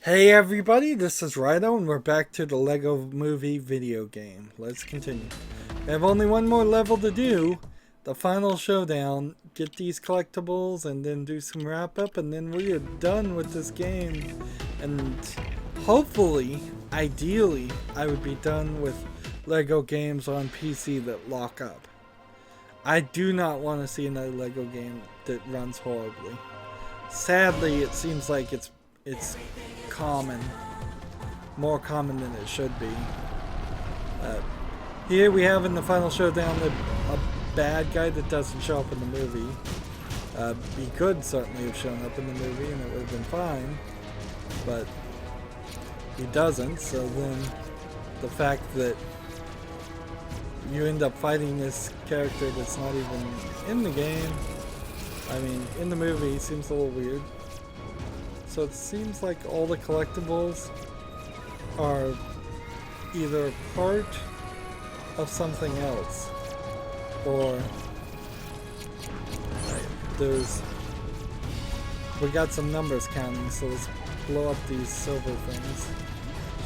Hey everybody, this is Rydo and we're back to the Lego movie video game. Let's continue. We have only one more level to do. The final showdown. Get these collectibles and then do some wrap up and then we are done with this game. And hopefully, ideally, I would be done with Lego games on PC that lock up. I do not want to see another Lego game that runs horribly. Sadly, it seems like it's common, more common than it should be. Here we have in the final showdown a bad guy that doesn't show up in the movie. He could certainly have shown up in the movie and it would have been fine, but he doesn't. So then the fact that you end up fighting this character that's not even in the game, I mean in the movie, seems a little weird. So it seems like all the collectibles are either part of something else or we got some numbers counting, so let's blow up these silver things.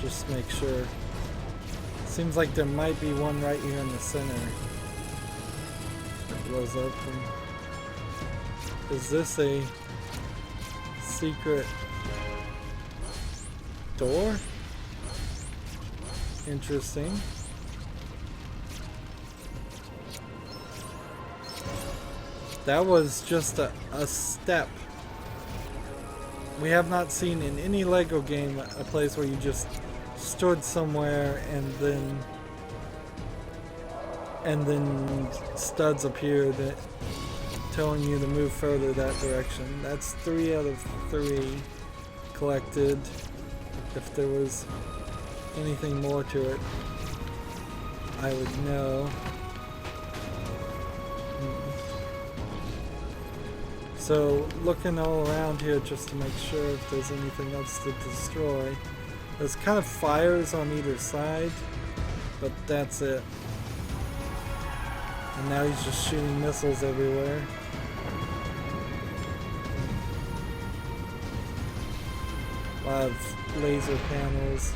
Just make sure. Seems like there might be one right here in the center that blows up. Is this a secret door? Interesting. That was just a step. We have not seen in any Lego game a place where you just stood somewhere and then studs appeared telling you to move further that direction. That's 3 out of 3 collected. If there was anything more to it, I would know. So looking all around here just to make sure if there's anything else to destroy. There's kind of fires on either side, but that's it. And now he's just shooting missiles everywhere. A lot of laser panels.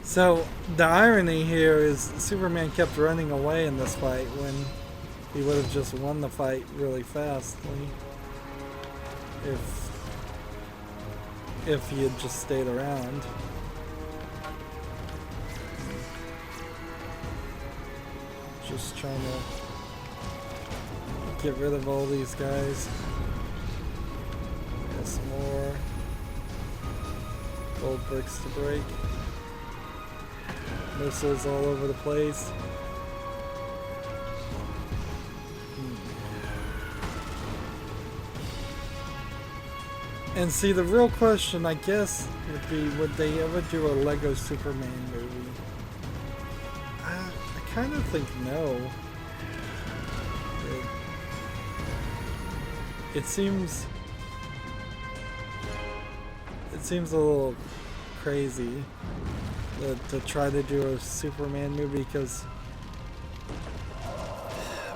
So the irony here is Superman kept running away in this fight when he would have just won the fight really fastly if he had just stayed around. Just trying to get rid of all these guys. Some more gold bricks to break. Missiles all over the place. And see, the real question, I guess, would be, would they ever do a Lego Superman movie? I kind of think no. It seems a little crazy to try to do a Superman movie, because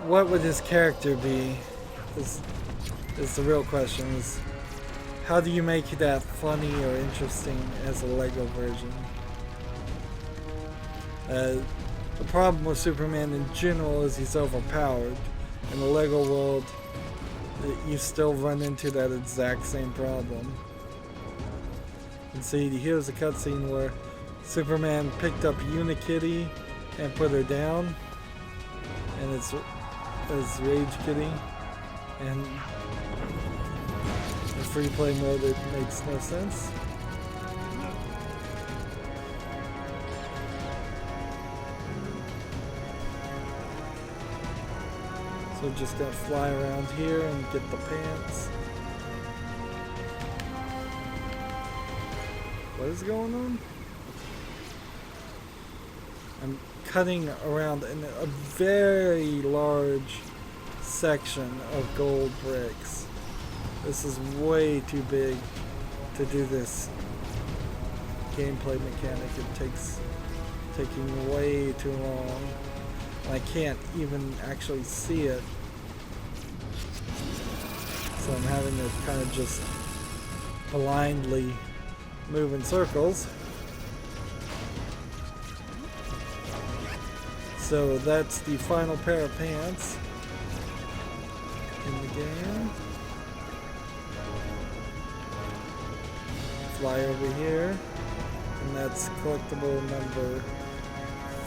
what would his character be is the real question. Is how do you make that funny or interesting as a Lego version? The problem with Superman in general is he's overpowered. In the Lego world, you still run into that exact same problem. And see, here's a cutscene where Superman picked up Unikitty and put her down, and it's Rage Kitty, and in free play mode it makes no sense. So just gotta fly around here and get the pants. What is going on? I'm cutting around in a very large section of gold bricks. This is way too big to do this gameplay mechanic. It takes taking way too long. I can't even actually see it. So I'm having to kind of just blindly move in circles. So that's the final pair of pants in the game. Fly over here, and that's collectible number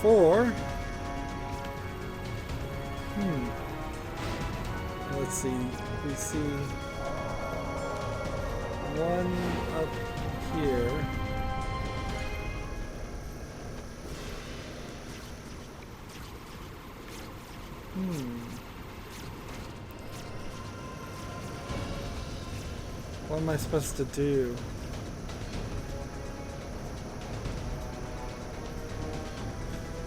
4. Let's see, we see one up here. What am I supposed to do?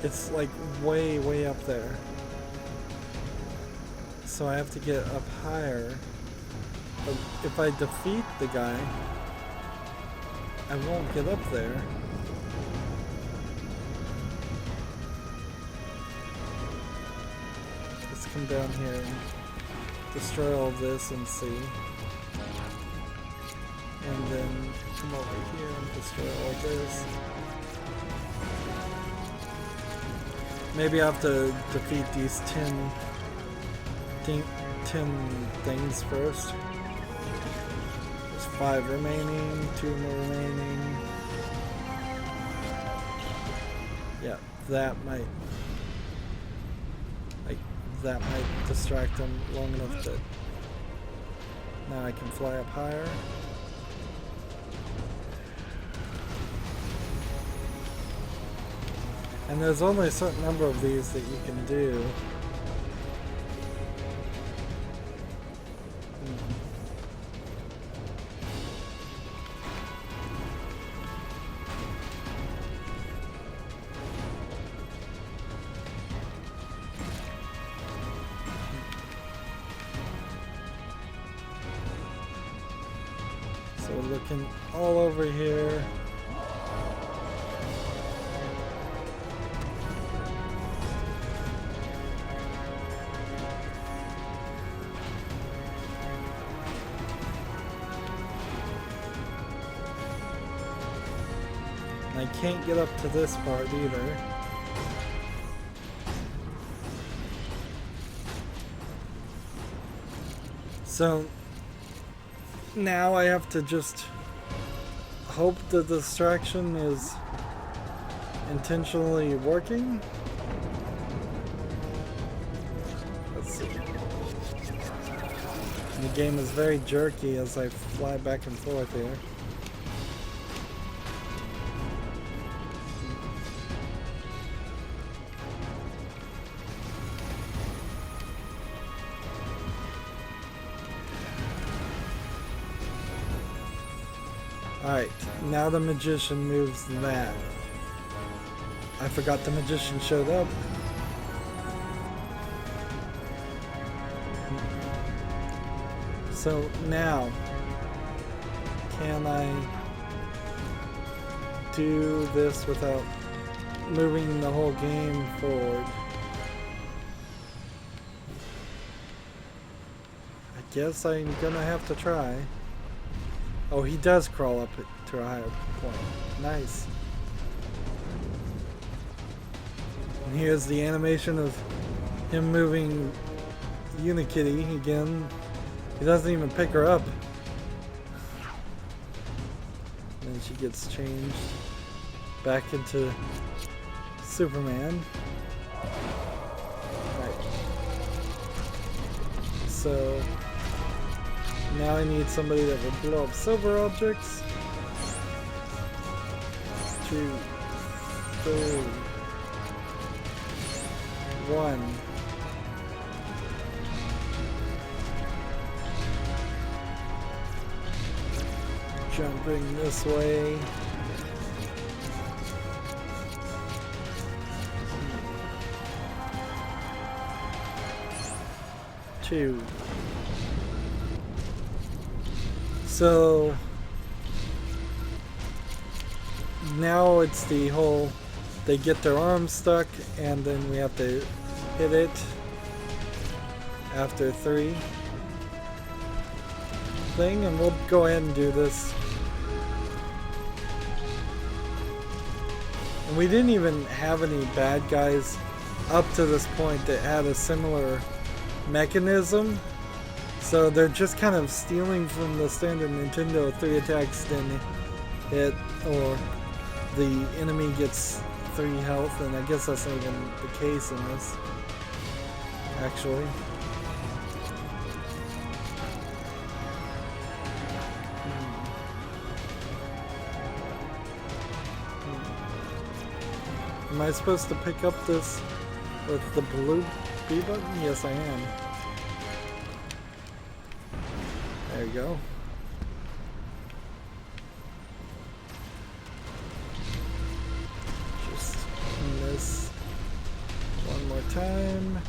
It's like way, way up there. So I have to get up higher. But if I defeat the guy, I won't get up there. Let's come down here and destroy all this and see. And then come over here and destroy all this. Maybe I have to defeat these 10 things first. There's 5 remaining, 2 more remaining. Yeah, that might distract them long enough that now I can fly up higher. And there's only a certain number of these that you can do. So looking all over here. I can't get up to this part either. So now I have to just hope the distraction is intentionally working. Let's see. The game is very jerky as I fly back and forth here. Alright, now the magician moves that. I forgot the magician showed up. So now, can I do this without moving the whole game forward? I guess I'm gonna have to try. Oh, he does crawl up to a higher point. Nice. And here's the animation of him moving Unikitty again. He doesn't even pick her up. And then she gets changed back into Superman. Right. So now I need somebody that will blow up silver objects. 2, 3, 1. Jumping this way. 2. So now it's the whole, they get their arms stuck and then we have to hit it after 3. thing, and we'll go ahead and do this. And we didn't even have any bad guys up to this point that had a similar mechanism. So they're just kind of stealing from the standard Nintendo 3 attacks, then hit, or the enemy gets 3 health, and I guess that's not even the case in this, actually. Am I supposed to pick up this with the blue B button? Yes, I am. There you go. Just miss one more time.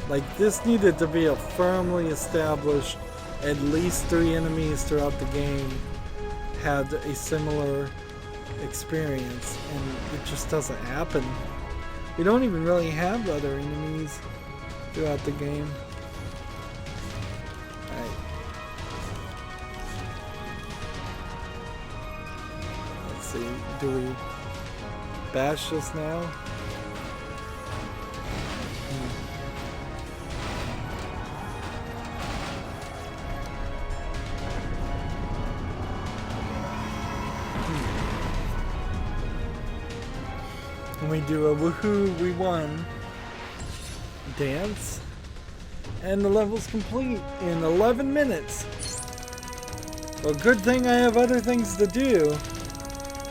Like, this needed to be a firmly established, at least 3 enemies throughout the game had a similar experience, and it just doesn't happen. We don't even really have other enemies throughout the game. Alright. Let's see, do we bash this now? And we do a woohoo, we won dance, and the level's complete in 11 minutes. Well, good thing I have other things to do.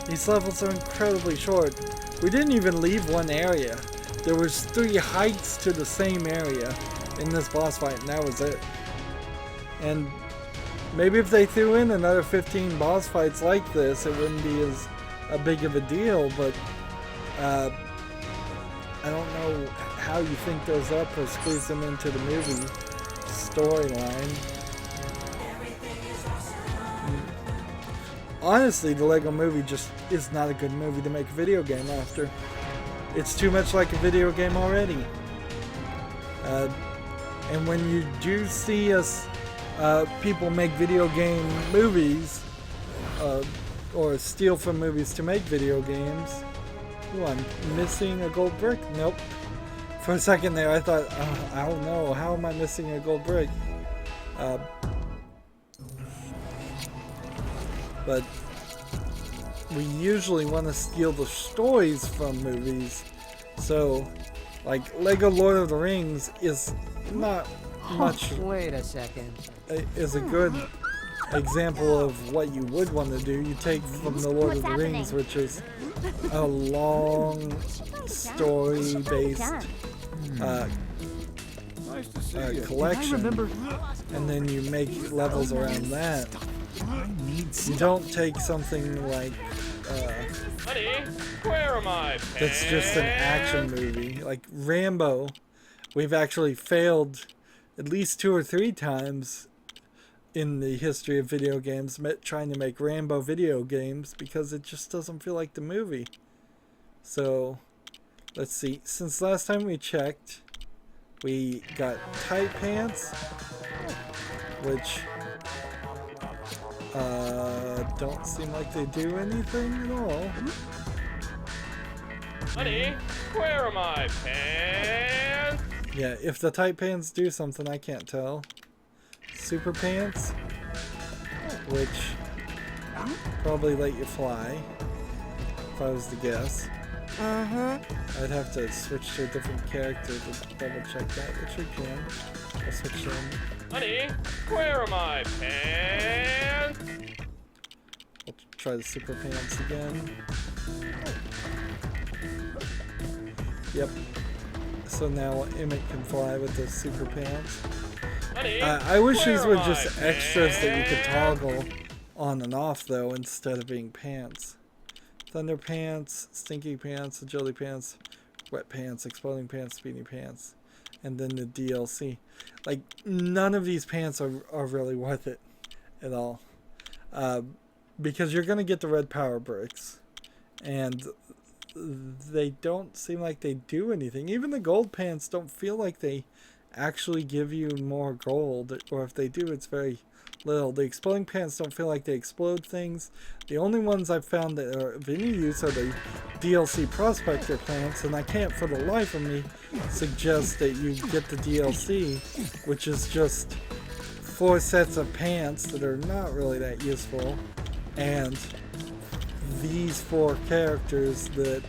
These levels are incredibly short. We didn't even leave one area. There was 3 heights to the same area in this boss fight, and that was it. And maybe if they threw in another 15 boss fights like this, it wouldn't be as big of a deal, but I don't know how you think those up or squeeze them into the movie storyline. Honestly, the Lego Movie just is not a good movie to make a video game after. It's too much like a video game already. And when you do see us, people make video game movies, or steal from movies to make video games. Ooh, I'm missing a gold brick. Nope. For a second there, I thought, I don't know, how am I missing a gold brick? But we usually want to steal the stories from movies. So, like, Lego Lord of the Rings is not much. Wait a second. Is a good example of what you would want to do. You take from the Lord of the Rings, which is a long story-based collection, and then you make levels around that. You don't take something like Honey, where are my pants? that's just an action movie. Like Rambo, we've actually failed at least 2 or 3 times in the history of video games trying to make Rambo video games because it just doesn't feel like the movie. So let's see, since last time we checked, we got tight pants, which don't seem like they do anything at all. Honey, where are my pants? Yeah, if the tight pants do something, I can't tell. Super pants, which probably let you fly, if I was to guess. I'd have to switch to a different character to double check that, which we can. I'll switch to him. Honey, where are my pants? We'll try the super pants again. Yep. So now Emmet can fly with the super pants. Honey, I wish these where were are just my extras that you could pants? toggle on and off, though, instead of being pants. Thunder pants, stinky pants, agility pants, wet pants, exploding pants, speedy pants, and then the DLC. Like, none of these pants are really worth it at all. Because you're going to get the red power bricks, and they don't seem like they do anything. Even the gold pants don't feel like they actually give you more gold, or if they do, it's very little. The exploding plants don't feel like they explode things. The only ones I've found that are of any use are the DLC prospector plants, and I can't for the life of me suggest that you get the DLC, which is just 4 sets of pants that are not really that useful, and these 4 characters that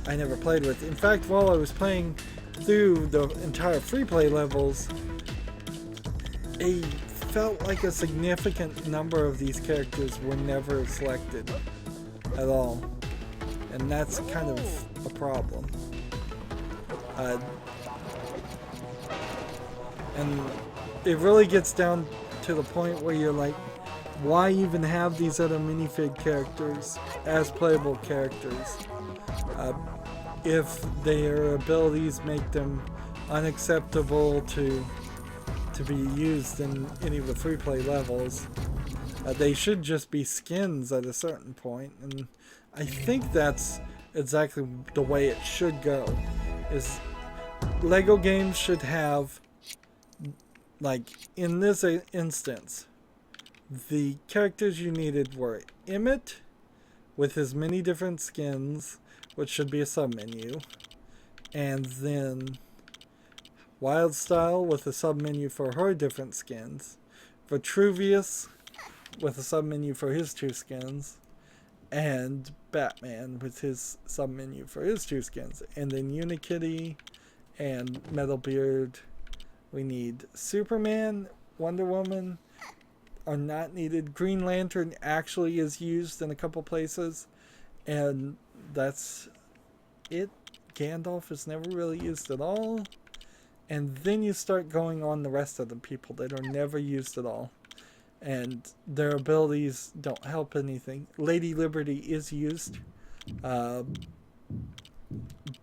I never played with. In fact, while I was playing through the entire free play levels, it felt like a significant number of these characters were never selected at all, and that's kind of a problem. And it really gets down to the point where you're like, why even have these other minifig characters as playable characters if their abilities make them unacceptable to be used in any of the free play levels? They should just be skins at a certain point, and I think that's exactly the way it should go. Is Lego games should have, like in this instance, the characters you needed were Emmet with his many different skins, which should be a submenu, and then Wildstyle with a submenu for her different skins, Vitruvius with a submenu for his 2 skins, and Batman with his submenu for his 2 skins, and then Unikitty and Metalbeard. We need Superman, Wonder Woman are not needed. Green Lantern actually is used in a couple places, and that's it. Gandalf is never really used at all. And then you start going on the rest of the people that are never used at all, and their abilities don't help anything. Lady Liberty is used,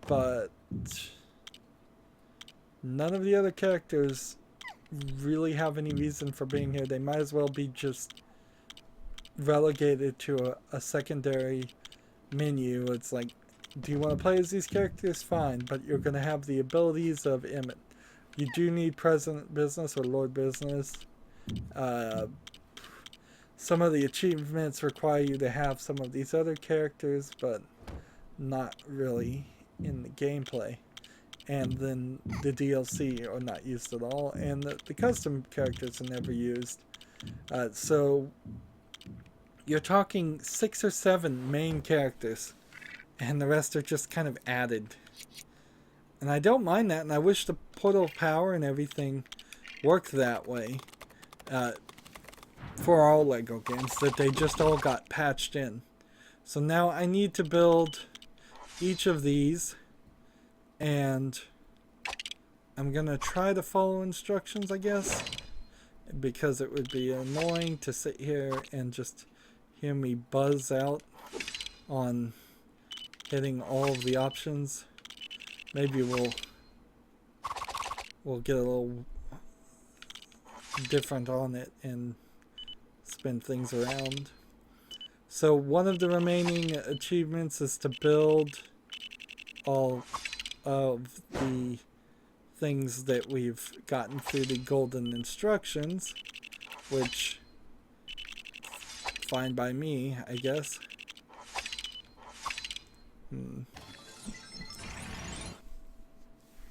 but none of the other characters really have any reason for being here. They might as well be just relegated to a secondary menu. It's like, do you want to play as these characters? Fine, but you're going to have the abilities of Emmet. You do need President Business or Lord Business. Some of the achievements require you to have some of these other characters, but not really in the gameplay. And then the DLC are not used at all, and the custom characters are never used. So you're talking 6 or 7 main characters, and the rest are just kind of added. And I don't mind that, and I wish the portal power and everything worked that way for all Lego games, that they just all got patched in. So now I need to build each of these, and I'm gonna try to follow instructions, I guess, because it would be annoying to sit here and just hear me buzz out on hitting all of the options. Maybe we'll get a little different on it and spin things around. So one of the remaining achievements is to build all of the things that we've gotten through the golden instructions, which fine by me, I guess.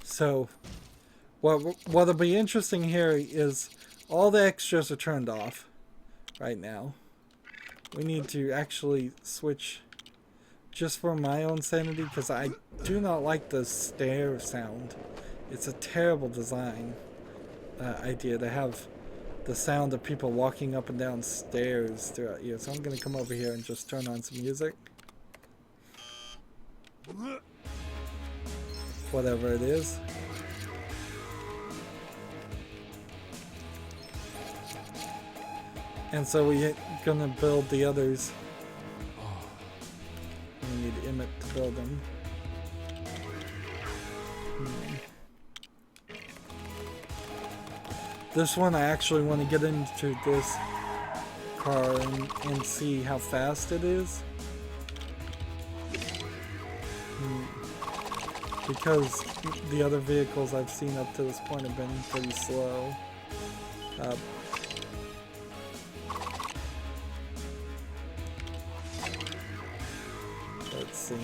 So what'll be interesting here is all the extras are turned off right now. We need to actually switch just for my own sanity, because I do not like the stair sound. It's a terrible design idea to have the sound of people walking up and down stairs throughout you. So I'm going to come over here and just turn on some music. Whatever it is. And so we're gonna build the others. We need Emmet to build them. This one I actually want to get into this car and see how fast it is. because the other vehicles I've seen up to this point have been pretty slow. Let's see.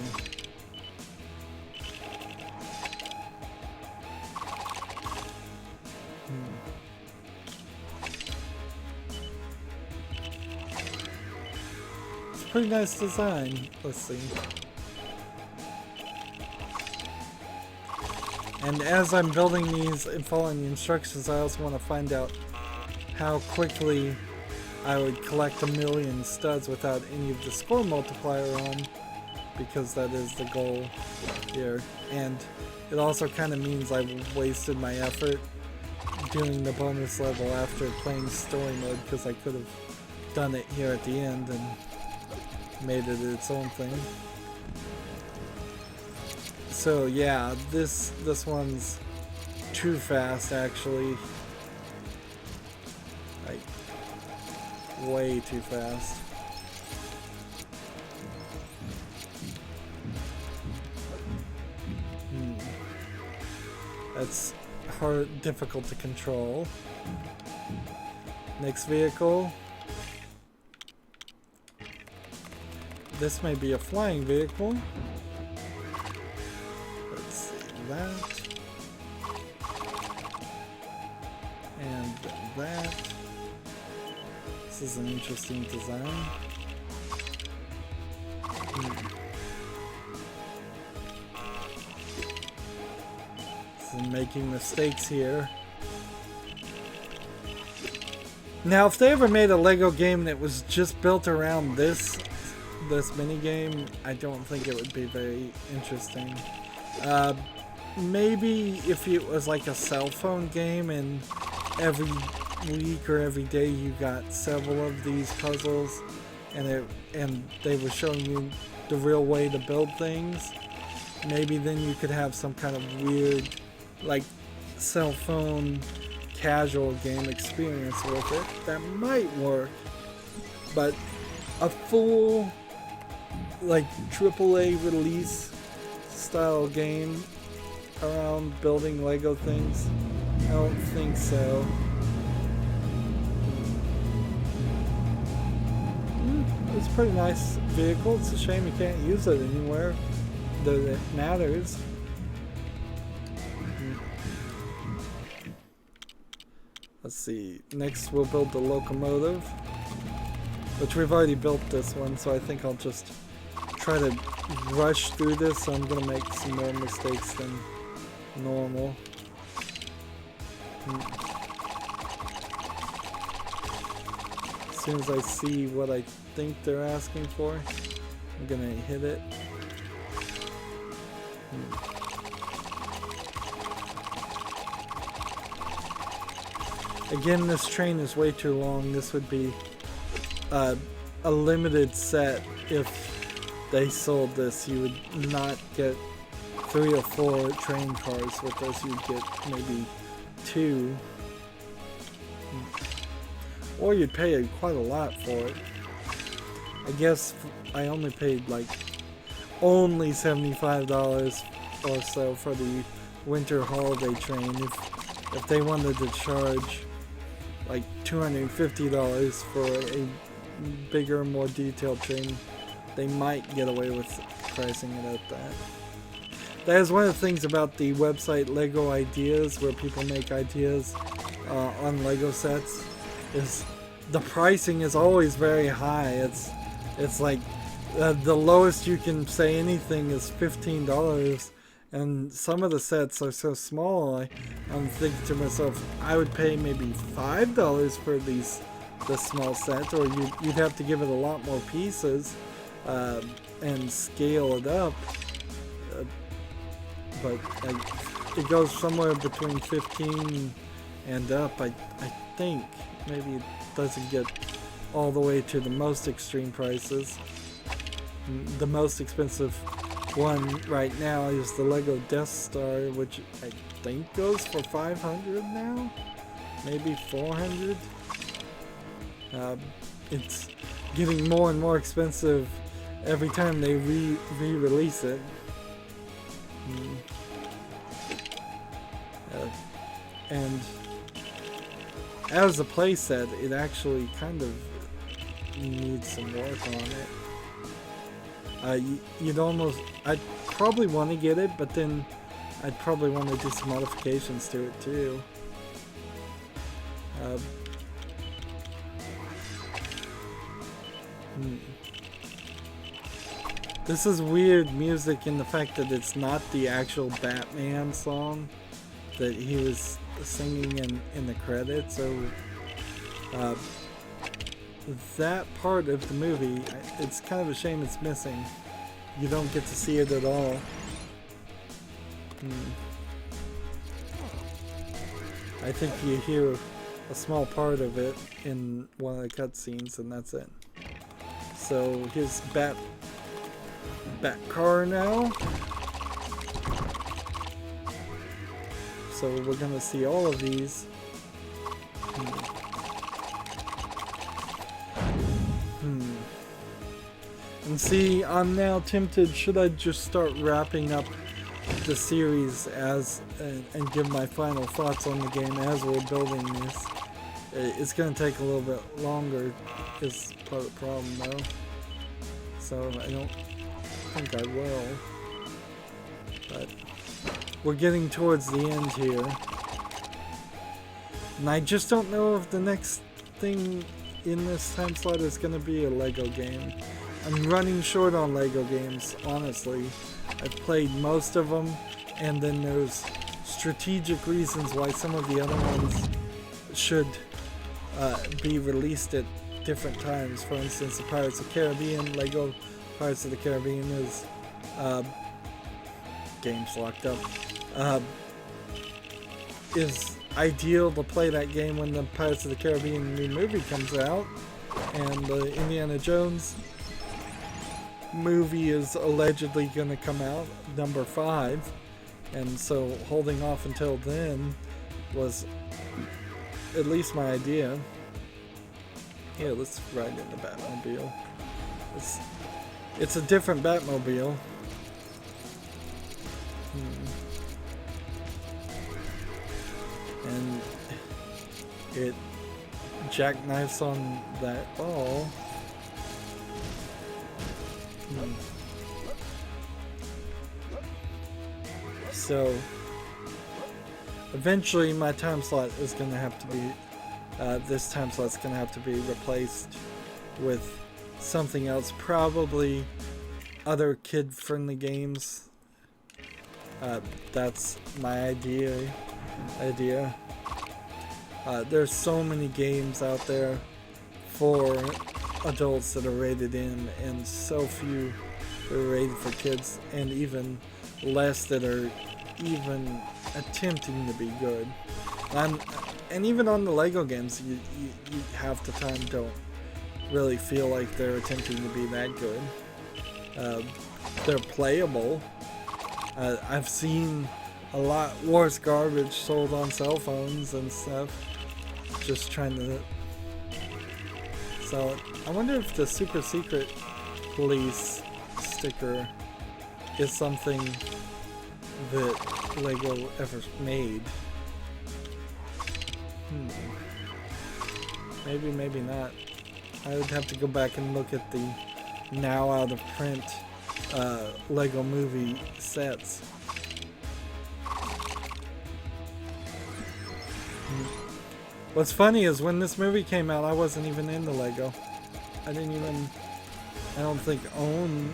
It's a pretty nice design. Let's see. And as I'm building these and following the instructions, I also want to find out how quickly I would collect 1,000,000 studs without any of the score multiplier on, because that is the goal here. And it also kind of means I wasted my effort doing the bonus level after playing story mode, because I could have done it here at the end and made it its own thing. So yeah, this one's too fast actually. Like, way too fast. That's hard, difficult to control. Next vehicle. This may be a flying vehicle. Let's see that. And that. This is an interesting design. And making mistakes here. Now, if they ever made a Lego game that was just built around this mini game, I don't think it would be very interesting. Maybe if it was like a cell phone game and every week or every day you got several of these puzzles and they were showing you the real way to build things, maybe then you could have some kind of weird like cell phone casual game experience with it. That might work, but a full like AAA release style game around building Lego things, I don't think so. It's a pretty nice vehicle. It's a shame you can't use it anywhere that it matters. Let's see, next we'll build the locomotive, which we've already built this one, so I think I'll just try to rush through this, so I'm going to make some more mistakes than normal. As soon as I see what I think they're asking for, I'm going to hit it. Again, this train is way too long. This would be a limited set. If they sold this, you would not get 3 or 4 train cars with this. You'd get maybe 2. Or you'd pay quite a lot for it. I guess I only paid like only $75 or so for the winter holiday train. If they wanted to charge like $250 for a bigger, more detailed train, they might get away with pricing it at that. That is one of the things about the website Lego Ideas, where people make ideas on Lego sets, is the pricing is always very high. It's like the lowest you can say anything is $15, and some of the sets are so small. I'm thinking to myself, I would pay maybe $5 for this small set, or you'd have to give it a lot more pieces and scale it up. But it goes somewhere between 15 and up. I think maybe it doesn't get all the way to the most extreme prices. The most expensive one right now is the Lego Death Star, which I think goes for $500 now, maybe $400. It's getting more and more expensive every time they re-release it. And as a playset, it actually kind of needs some work on it. You'd almost, I'd probably want to get it, but then I'd probably want to do some modifications to it too. This is weird music in the fact that it's not the actual Batman song that he was singing in the credits. So that part of the movie, it's kind of a shame it's missing. You don't get to see it at all. I think you hear a small part of it in one of the cutscenes, and that's it. So his bat car now. So we're gonna see all of these. And see, I'm now tempted, should I just start wrapping up the series and give my final thoughts on the game as we're building this? It's gonna take a little bit longer, is part of the problem though. So I don't think I will. But we're getting towards the end here. And I just don't know if the next thing in this time slot is going to be a Lego game. I'm running short on Lego games, honestly. I've played most of them, and then there's strategic reasons why some of the other ones should be released at different times. For instance, the Pirates of the Caribbean, Lego Pirates of the Caribbean is game's locked up. Is ideal to play that game when the Pirates of the Caribbean new movie comes out, and the Indiana Jones movie is allegedly going to come out, number 5, and so holding off until then was at least my idea. Yeah, let's ride in the Batmobile. It's a different Batmobile. And it jackknifes on that ball. So eventually my time slot is going to have to be this time slot's going to have to be replaced with something else, probably other kid-friendly games. That's my idea. There's so many games out there for adults that are rated M, and so few that are rated for kids, and even less that are even attempting to be good. And even on the Lego games, you half the time don't really feel like they're attempting to be that good. They're playable. I've seen a lot worse garbage sold on cell phones and stuff, just trying to sell it. I wonder if the super secret police sticker is something that Lego ever made. Maybe, maybe not. I would have to go back and look at the now out of print Lego movie sets. What's funny is when this movie came out, I wasn't even into Lego. I don't think own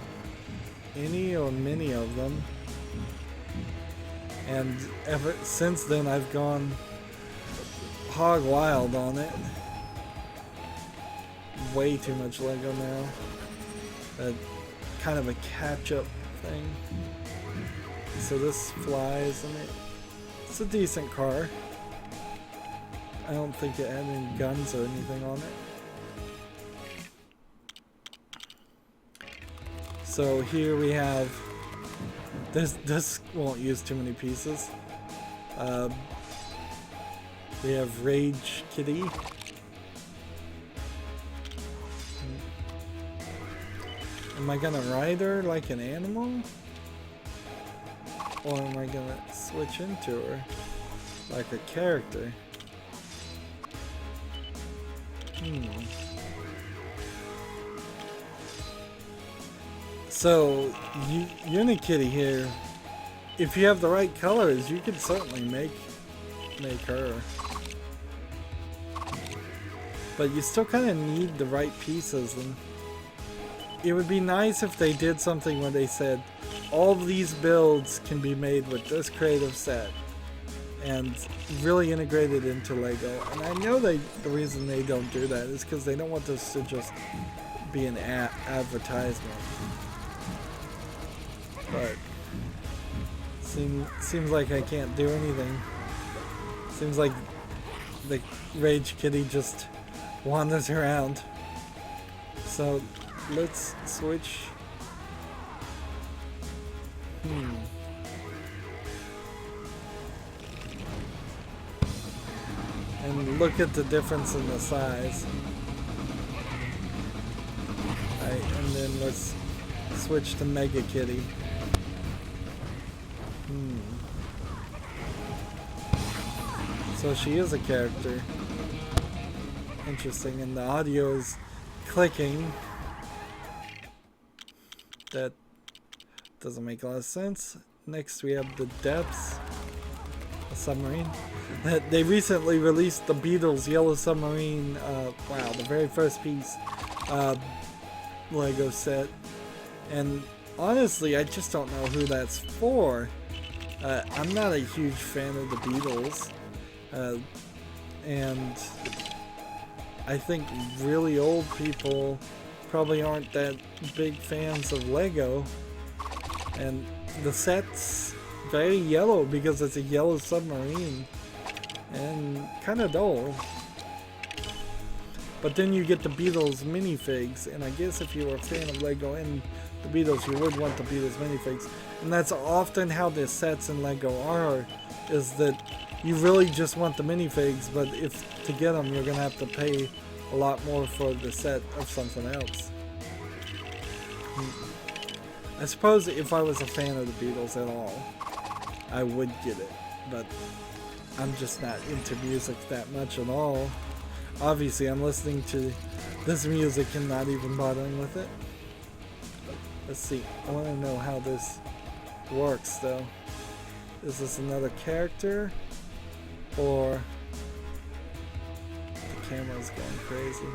any or many of them. And ever since then, I've gone hog wild on it. Way too much Lego now. Kind of a catch-up thing. So this flies, and it's a decent car. I don't think it had any guns or anything on it. So here we have this won't use too many pieces. We have Rage Kitty. Am I gonna ride her like an animal? Or am I gonna switch into her? like a character. So, Unikitty here, if you have the right colors, you could certainly make her. But you still kind of need the right pieces, and it would be nice if they did something where they said, all of these builds can be made with this creative set, and really integrated into Lego. And I know the reason they don't do that is because they don't want this to just be an advertisement. But seems like I can't do anything. Seems like the Rage Kitty just wanders around. So let's switch. And look at the difference in the size. Alright, and then let's switch to Mega Kitty. So she is a character. Interesting, and the audio is clicking. That doesn't make a lot of sense. Next we have the depths. A submarine. They recently released the Beatles Yellow Submarine, wow, the very first piece Lego set. And honestly, I just don't know who that's for. I'm not a huge fan of the Beatles. And I think really old people probably aren't that big fans of Lego. And the set's very yellow because it's a yellow submarine. And kind of dull. But then you get the Beatles minifigs, and I guess if you were a fan of Lego and the Beatles, you would want the Beatles minifigs. And that's often how the sets in Lego are, is that you really just want the minifigs, but if to get them, you're going to have to pay a lot more for the set of something else. I suppose if I was a fan of the Beatles at all, I would get it, but I'm just not into music that much at all. Obviously, I'm listening to this music and not even bothering with it. Let's see. I want to know how this works, though. Is this another character? Or the camera's going crazy?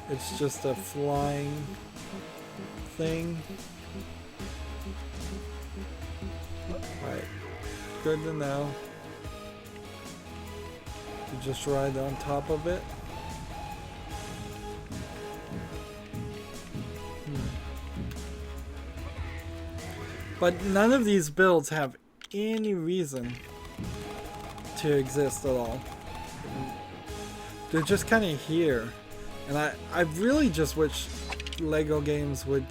It's just a flying thing. Right. Good to know. You just ride on top of it. But none of these builds have any reason to exist at all. They're just kind of here. And I really just wish Lego games would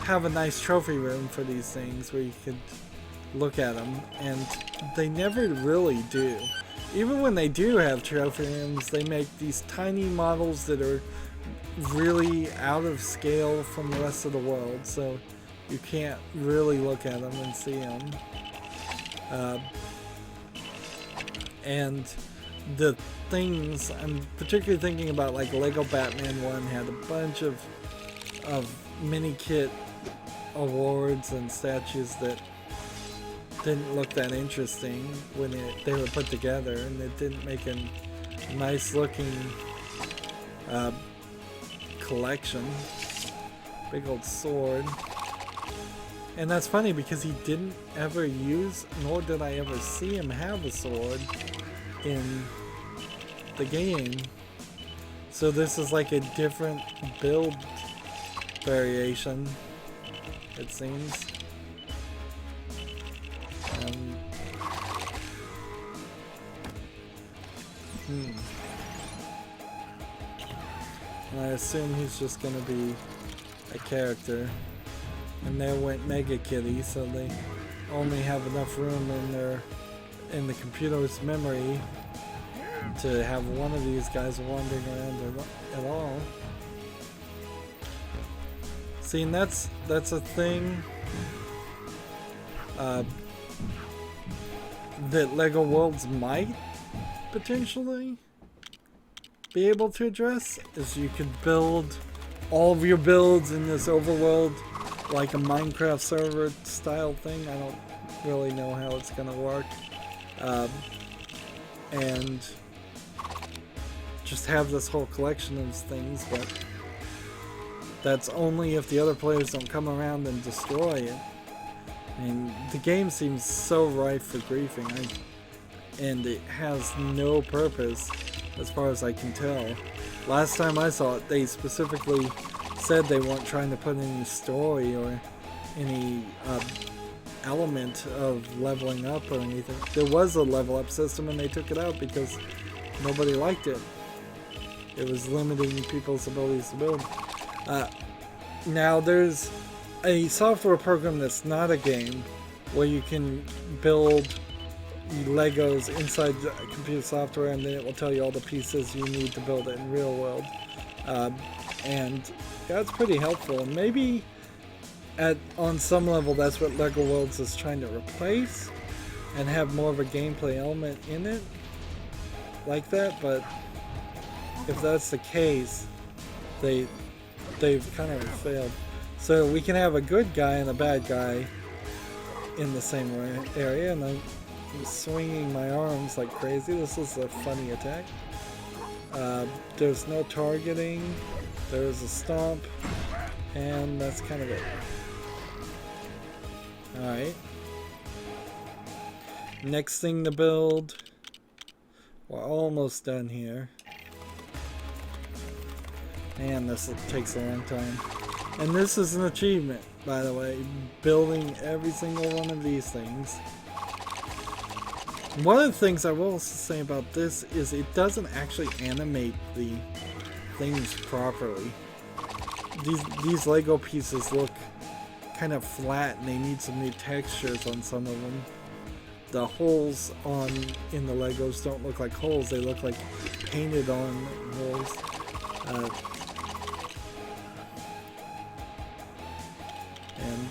have a nice trophy room for these things where you could look at them. And they never really do. Even when they do have trophy rooms, they make these tiny models that are really out of scale from the rest of the world. So you can't really look at them and see them. And the things, I'm particularly thinking about, like Lego Batman 1 had a bunch of mini kit awards and statues that didn't look that interesting when they were put together, and it didn't make a nice looking collection. Big old sword. And that's funny because he didn't ever use, nor did I ever see him have a sword in the game. So this is like a different build variation, it seems. And I assume he's just gonna be a character. And there went Mega Kitty, so they only have enough room in the computer's memory to have one of these guys wandering around at all. See, and that's a thing. that Lego Worlds might potentially be able to address is you could build all of your builds in this overworld like a Minecraft server style thing. I don't really know how it's gonna work. And just have this whole collection of things, but that's only if the other players don't come around and destroy it. And the game seems so rife for griefing, and it has no purpose as far as I can tell. Last time I saw it, they specifically said they weren't trying to put any story or any element of leveling up or anything. There was a level up system and they took it out because nobody liked it. It was limiting people's abilities to build. Now there's a software program that's not a game where you can build Legos inside the computer software and then it will tell you all the pieces you need to build it in real world. And that's pretty helpful. Maybe on some level that's what Lego Worlds is trying to replace and have more of a gameplay element in it like that, but if that's the case, they've kind of failed. So we can have a good guy and a bad guy in the same area, and I'm swinging my arms like crazy. This is a funny attack. There's no targeting, there's a stomp, and that's kind of it. Alright. Next thing to build. We're almost done here. Man, this takes a long time. And this is an achievement, by the way. Building every single one of these things. One of the things I will say about this is it doesn't actually animate the things properly. These Lego pieces look kind of flat and they need some new textures on some of them. The holes in the Legos don't look like holes, they look like painted on holes. And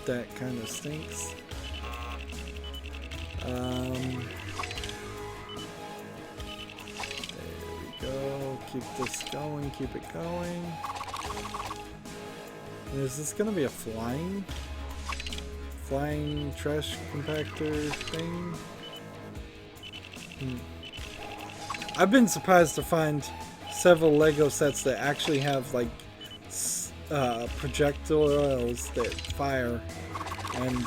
that kind of stinks. There we go. Keep this going, keep it going. And is this gonna be a flying trash compactor thing? I've been surprised to find several Lego sets that actually have like projectiles that fire, and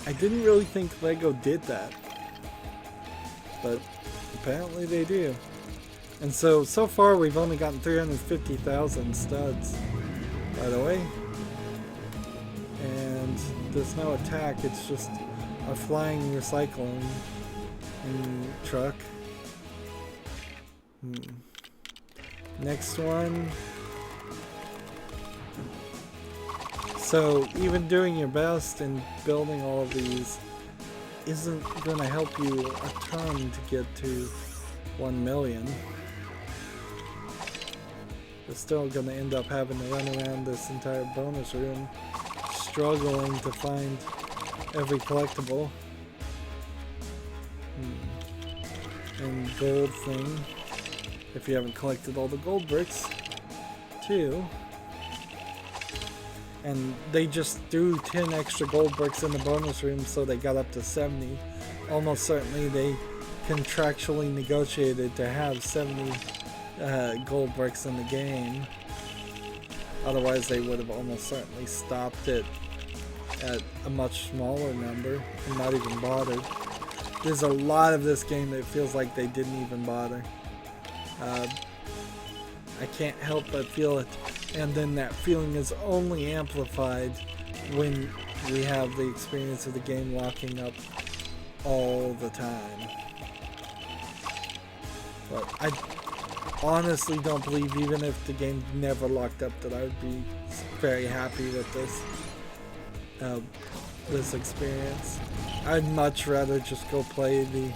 I didn't really think Lego did that, but apparently they do. And so far we've only gotten 350,000 studs, by the way. And there's no attack, it's just a flying recycling truck. Next one. So even doing your best and building all of these isn't going to help you a ton to get to 1 million. You're still going to end up having to run around this entire bonus room struggling to find every collectible and gold thing if you haven't collected all the gold bricks too. And they just threw 10 extra gold bricks in the bonus room, so they got up to 70. Almost certainly they contractually negotiated to have 70 gold bricks in the game. Otherwise they would have almost certainly stopped it at a much smaller number and not even bothered. There's a lot of this game that feels like they didn't even bother. I can't help but feel it. And then that feeling is only amplified when we have the experience of the game locking up all the time. But I honestly don't believe, even if the game never locked up, that I would be very happy with this experience. I'd much rather just go play the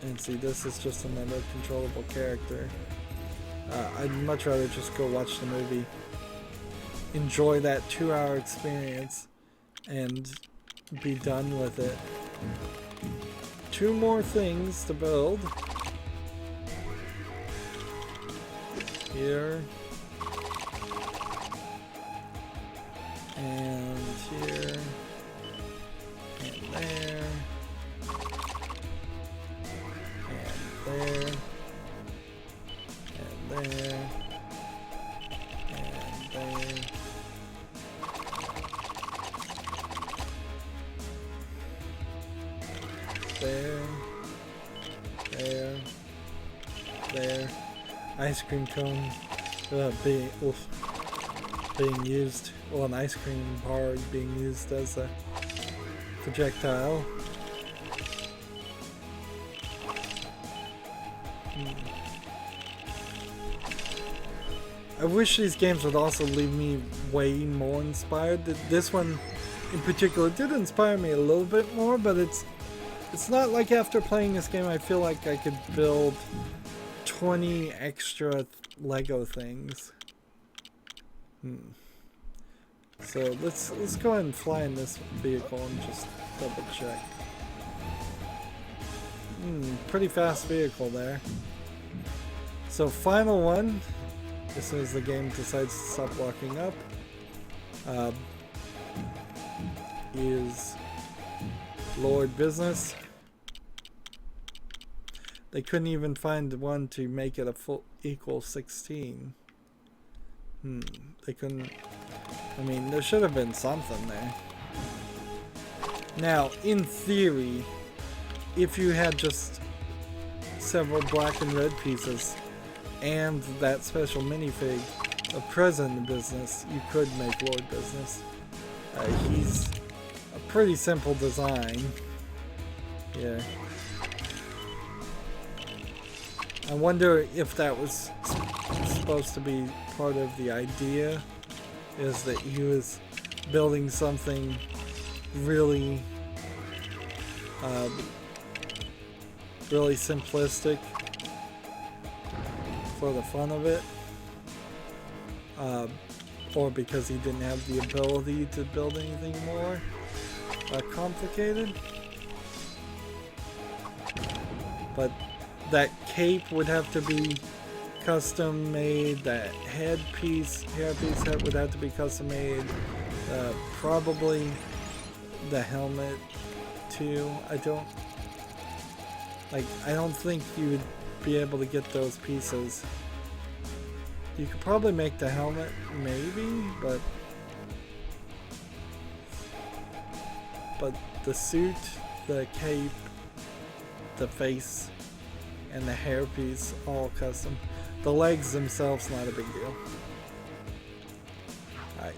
and see, this is just another controllable character. I'd much rather just go watch the movie enjoy that 2-hour experience and be done with it. 2 more things to build. Here. And here. And there. And there. And there. And there. There. There. There. Ice cream cone being used, well, an ice cream bar being used as a projectile. I wish these games would also leave me way more inspired. This one in particular did inspire me a little bit more, but it's not like after playing this game I feel like I could build 20 extra Lego things. So let's go ahead and fly in this vehicle and just double check. Pretty fast vehicle there. So final one, as soon as the game decides to stop locking up, is Lord Business. They couldn't even find one to make it a full equal 16. They couldn't. I mean, there should have been something there. Now, in theory, if you had just several black and red pieces and that special minifig of President Business, you could make Lord Business. He's a pretty simple design. Yeah. I wonder if that was supposed to be part of the idea, is that he was building something really, really simplistic for the fun of it, or because he didn't have the ability to build anything more complicated. But that cape would have to be custom made, that hairpiece would have to be custom made, probably the helmet too. I don't think you would be able to get those pieces. You could probably make the helmet, maybe, but the suit, the cape, the face, and the hairpiece, all custom. The legs themselves, not a big deal. Alright.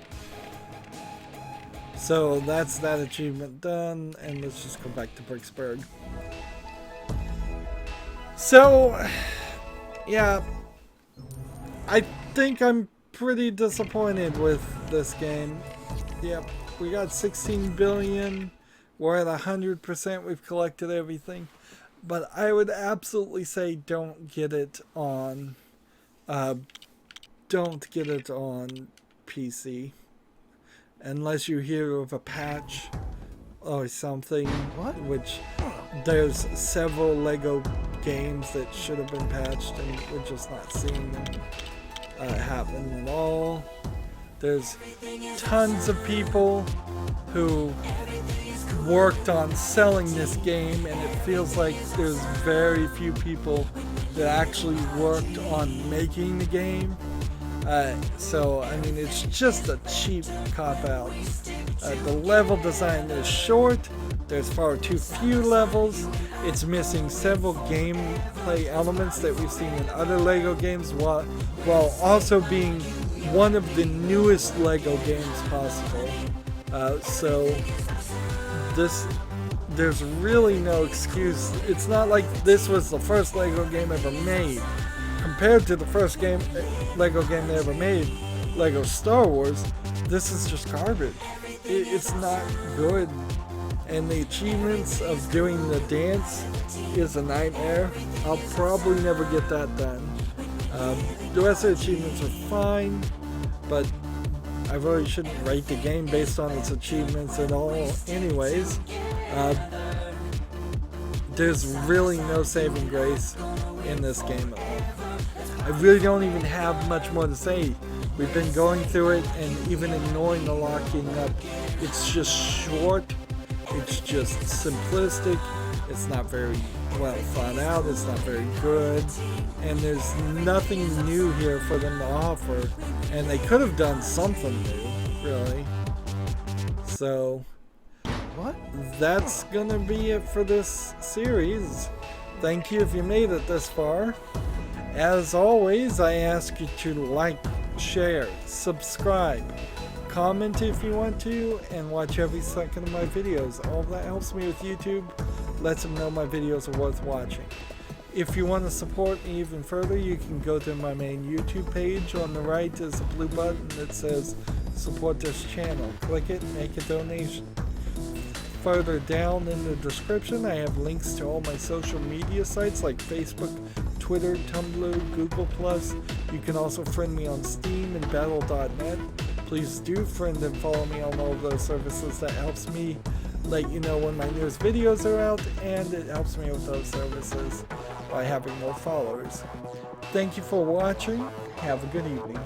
So that's that achievement done, and let's just go back to Bricksburg. So, yeah, I think I'm pretty disappointed with this game. Yep, we got 16 billion, we're at 100%, we've collected everything. But I would absolutely say don't get it on PC unless you hear of a patch or something. Which there's several Lego games that should have been patched and we're just not seeing them happen at all. There's tons of people who worked on selling this game, and it feels like there's very few people that actually worked on making the game. So I mean, it's just a cheap cop-out. The level design is short, there's far too few levels, it's missing several gameplay elements that we've seen in other Lego games, while also being one of the newest Lego games possible. So there's really no excuse. It's not like this was the first Lego game ever made. Compared to the first Lego game they ever made, Lego Star Wars, this is just garbage. It's not good. And the achievements of doing the dance is a nightmare. I'll probably never get that done. The rest of the achievements are fine, but I really shouldn't rate the game based on its achievements at all anyways. There's really no saving grace in this game at all. I really don't even have much more to say. We've been going through it and even ignoring the locking up. It's just short, it's just simplistic, it's not very well thought out, it's not very good, and there's nothing new here for them to offer, and they could have done something new, really. So, that's gonna be it for this series. Thank you if you made it this far. As always, I ask you to like, share, subscribe, comment if you want to, and watch every second of my videos. All that helps me with YouTube, lets them know my videos are worth watching. If you want to support me even further, you can go to my main YouTube page. On the right is a blue button that says support this channel. Click it and make a donation. Further down in the description, I have links to all my social media sites like Facebook, Twitter, Tumblr, Google+. You can also friend me on Steam and Battle.net. Please do friend and follow me on all of those services. That helps me let you know when my newest videos are out, and it helps me with those services by having more followers. Thank you for watching. Have a good evening.